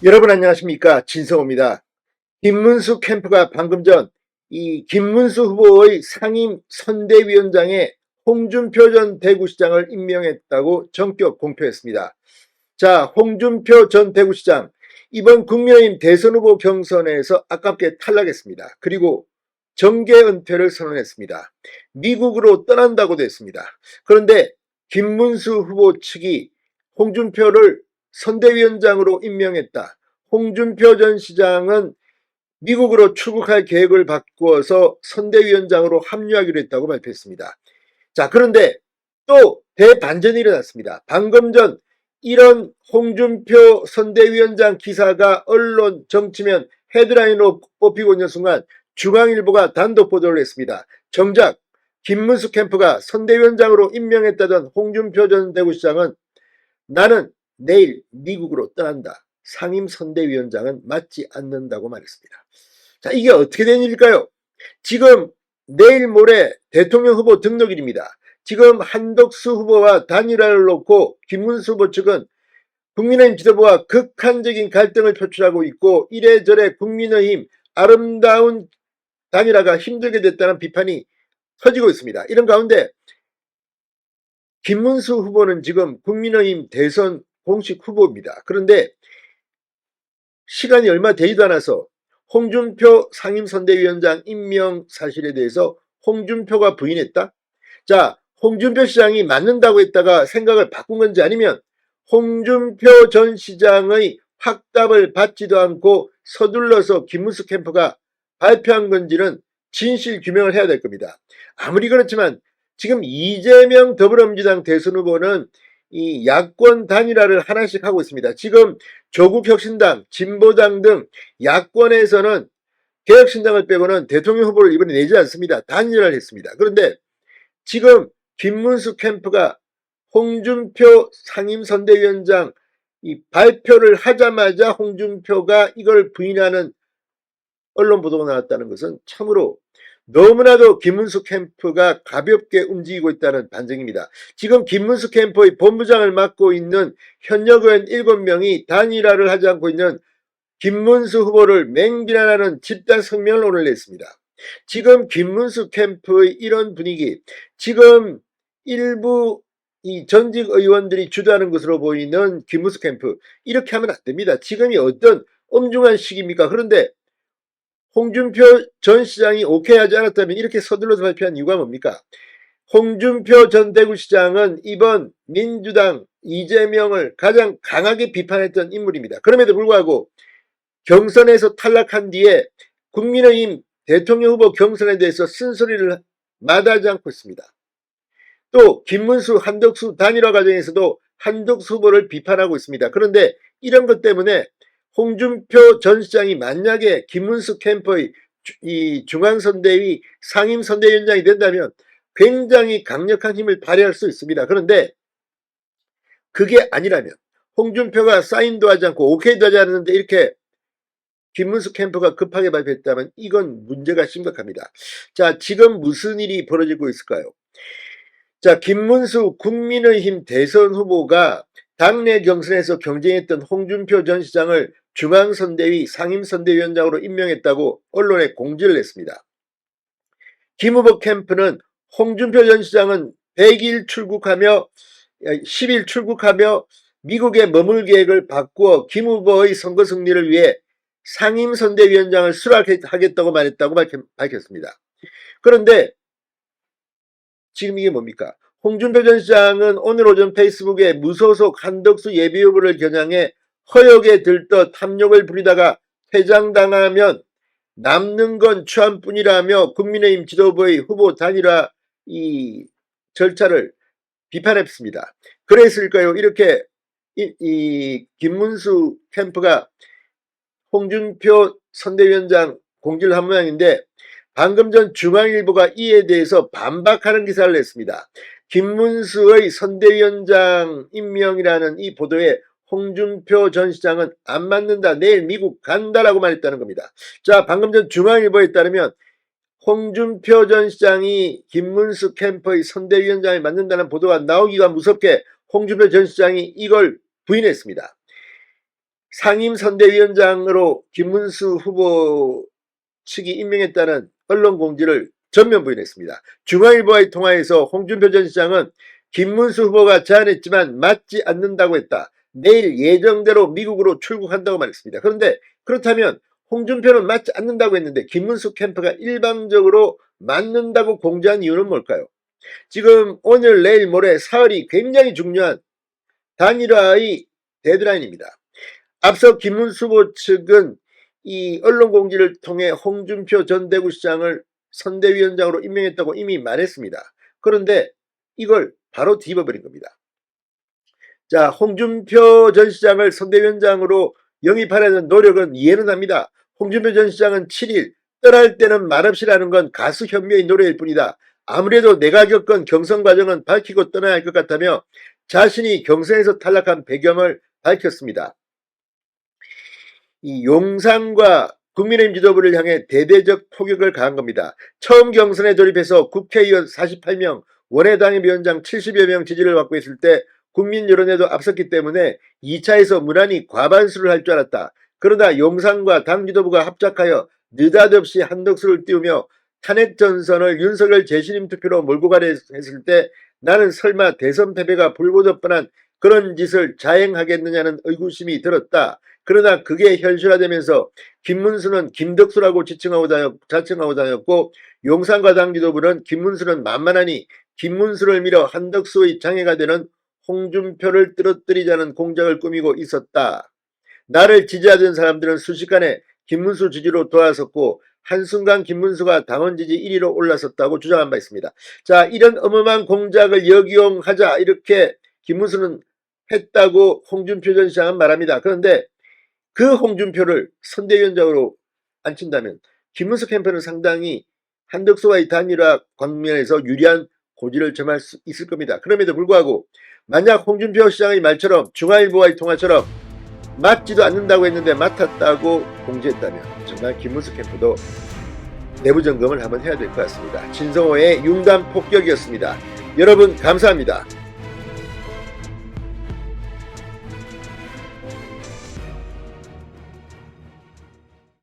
여러분 안녕하십니까, 진성호입니다. 김문수 캠프가 방금 전 이 김문수 후보의 상임 선대위원장에 홍준표 전 대구시장을 임명했다고 전격 공표했습니다. 자, 홍준표 전 대구시장 이번 국민의힘 대선 후보 경선에서 아깝게 탈락했습니다. 그리고 정계 은퇴를 선언했습니다. 미국으로 떠난다고도 했습니다. 그런데 김문수 후보 측이 홍준표를 선대위원장으로 임명했다. 홍준표 전 시장은 미국으로 출국할 계획을 바꾸어서 선대위원장으로 합류하기로 했다고 발표했습니다. 자, 그런데 또 대반전이 일어났습니다. 방금 전 이런 홍준표 선대위원장 기사가 언론 정치면 헤드라인으로 뽑히고 있는 순간 중앙일보가 단독 보도를 했습니다. 정작 김문수 캠프가 선대위원장으로 임명했다던 홍준표 전 대구시장은 나는 내일 미국으로 떠난다. 상임 선대위원장은 맞지 않는다고 말했습니다. 자, 이게 어떻게 된 일일까요? 지금 내일 모레 대통령 후보 등록일입니다. 지금 한덕수 후보와 단일화를 놓고 김문수 후보 측은 국민의힘 지도부와 극한적인 갈등을 표출하고 있고 이래저래 국민의힘 아름다운 단일화가 힘들게 됐다는 비판이 터지고 있습니다. 이런 가운데 김문수 후보는 지금 국민의힘 대선 공식 후보입니다. 그런데 시간이 얼마 되지도 않아서 홍준표 상임선대위원장 임명 사실에 대해서 홍준표가 부인했다? 자, 홍준표 시장이 맞는다고 했다가 생각을 바꾼 건지 아니면 홍준표 전 시장의 확답을 받지도 않고 서둘러서 김문수 캠프가 발표한 건지는 진실 규명을 해야 될 겁니다. 아무리 그렇지만 지금 이재명 더불어민주당 대선 후보는 이 야권 단일화를 하나씩 하고 있습니다. 지금 조국혁신당, 진보당 등 야권에서는 개혁신당을 빼고는 대통령 후보를 이번에 내지 않습니다. 단일화를 했습니다. 그런데 지금 김문수 캠프가 홍준표 상임선대위원장 이 발표를 하자마자 홍준표가 이걸 부인하는 언론 보도가 나왔다는 것은 참으로 너무나도 김문수 캠프가 가볍게 움직이고 있다는 반증입니다. 지금 김문수 캠프의 본부장을 맡고 있는 현역 의원 7명이 단일화를 하지 않고 있는 김문수 후보를 맹비난하는 집단 성명을 오늘 냈습니다. 지금 김문수 캠프의 이런 분위기, 지금 일부 이 전직 의원들이 주도하는 것으로 보이는 김문수 캠프, 이렇게 하면 안 됩니다. 지금이 어떤 엄중한 시기입니까? 그런데 홍준표 전 시장이 오케이 하지 않았다면 이렇게 서둘러서 발표한 이유가 뭡니까? 홍준표 전 대구시장은 이번 민주당 이재명을 가장 강하게 비판했던 인물입니다. 그럼에도 불구하고 경선에서 탈락한 뒤에 국민의힘 대통령 후보 경선에 대해서 쓴소리를 마다하지 않고 있습니다. 또 김문수, 한덕수 단일화 과정에서도 한덕수 후보를 비판하고 있습니다. 그런데 이런 것 때문에 홍준표 전 시장이 만약에 김문수 캠프의 이 중앙선대위 상임선대위원장이 된다면 굉장히 강력한 힘을 발휘할 수 있습니다. 그런데 그게 아니라면 홍준표가 사인도 하지 않고 오케이도 하지 않았는데 이렇게 김문수 캠프가 급하게 발표했다면 이건 문제가 심각합니다. 자, 지금 무슨 일이 벌어지고 있을까요? 자, 김문수 국민의힘 대선 후보가 당내 경선에서 경쟁했던 홍준표 전 시장을 중앙선대위 상임선대위원장으로 임명했다고 언론에 공지를 했습니다. 김 후보 캠프는 홍준표 전 시장은 100일 출국하며 10일 출국하며 미국에 머물 계획을 바꾸어 김 후보의 선거 승리를 위해 상임선대위원장을 수락하겠다고 말했다고 밝혔습니다. 그런데 지금 이게 뭡니까? 홍준표 전 시장은 오늘 오전 페이스북에 무소속 한덕수 예비후보를 겨냥해 허역에 들떠 탐욕을 부리다가 퇴장당하면 남는 건 추함뿐이라며 국민의힘 지도부의 후보 단일화 이 절차를 비판했습니다. 그랬을까요? 이렇게 이 김문수 캠프가 홍준표 선대위원장 공지를 한 모양인데 방금 전 중앙일보가 이에 대해서 반박하는 기사를 냈습니다. 김문수의 선대위원장 임명이라는 이 보도에 홍준표 전 시장은 안 맞는다, 내일 미국 간다라고 말했다는 겁니다. 자, 방금 전 중앙일보에 따르면 홍준표 전 시장이 김문수 캠프의 선대위원장에 맞는다는 보도가 나오기가 무섭게 홍준표 전 시장이 이걸 부인했습니다. 상임선대위원장으로 김문수 후보 측이 임명했다는 언론 공지를 전면 부인했습니다. 중앙일보와의 통화에서 홍준표 전 시장은 김문수 후보가 제안했지만 맞지 않는다고 했다. 내일 예정대로 미국으로 출국한다고 말했습니다. 그런데 그렇다면 홍준표는 맞지 않는다고 했는데 김문수 캠프가 일방적으로 맞는다고 공지한 이유는 뭘까요? 지금 오늘 내일 모레 사흘이 굉장히 중요한 단일화의 데드라인입니다. 앞서 김문수 후보 측은 이 언론 공지를 통해 홍준표 전 대구시장을 선대위원장으로 임명했다고 이미 말했습니다. 그런데 이걸 바로 뒤집어버린 겁니다. 자, 홍준표 전 시장을 선대위원장으로 영입하려는 노력은 이해는 합니다. 홍준표 전 시장은 7일 떠날 때는 말없이라는 건 가수 현미의 노래일 뿐이다. 아무래도 내가 겪은 경선 과정은 밝히고 떠나야 할 것 같다며 자신이 경선에서 탈락한 배경을 밝혔습니다. 이 용산과 국민의힘 지도부를 향해 대대적 포격을 가한 겁니다. 처음 경선에 돌입해서 국회의원 48명, 원외당협위원장 70여 명 지지를 받고 있을 때 국민 여론에도 앞섰기 때문에 2차에서 무난히 과반수를 할 줄 알았다. 그러나 용산과 당 지도부가 합작하여 느닷없이 한덕수를 띄우며 탄핵 전선을 윤석열 재신임 투표로 몰고 가려 했을 때 나는 설마 대선 패배가 불보듯 뻔한 그런 짓을 자행하겠느냐는 의구심이 들었다. 그러나 그게 현실화되면서 김문수는 김덕수라고 자칭하고 다녔고 용산과 당 지도부는 김문수는 만만하니 김문수를 밀어 한덕수의 장애가 되는 홍준표를 떨어뜨리자는 공작을 꾸미고 있었다. 나를 지지하던 사람들은 순식간에 김문수 지지로 돌아섰고 한순간 김문수가 당원 지지 1위로 올라섰다고 주장한 바 있습니다. 자, 이런 어마어마한 공작을 역이용하자 이렇게 김문수는 했다고 홍준표 전 시장은 말합니다. 그런데 그 홍준표를 선대위원장으로 앉힌다면 김문수 캠프는 상당히 한덕수와의 단일화 방면에서 유리한 고지를 점할 수 있을 겁니다. 그럼에도 불구하고 만약 홍준표 시장의 말처럼 중앙일보와의 통화처럼 맞지도 않는다고 했는데 맡았다고 공지했다면 정말 김문수 캠프도 내부 점검을 한번 해야 될 것 같습니다. 진성호의 융단 폭격이었습니다. 여러분 감사합니다.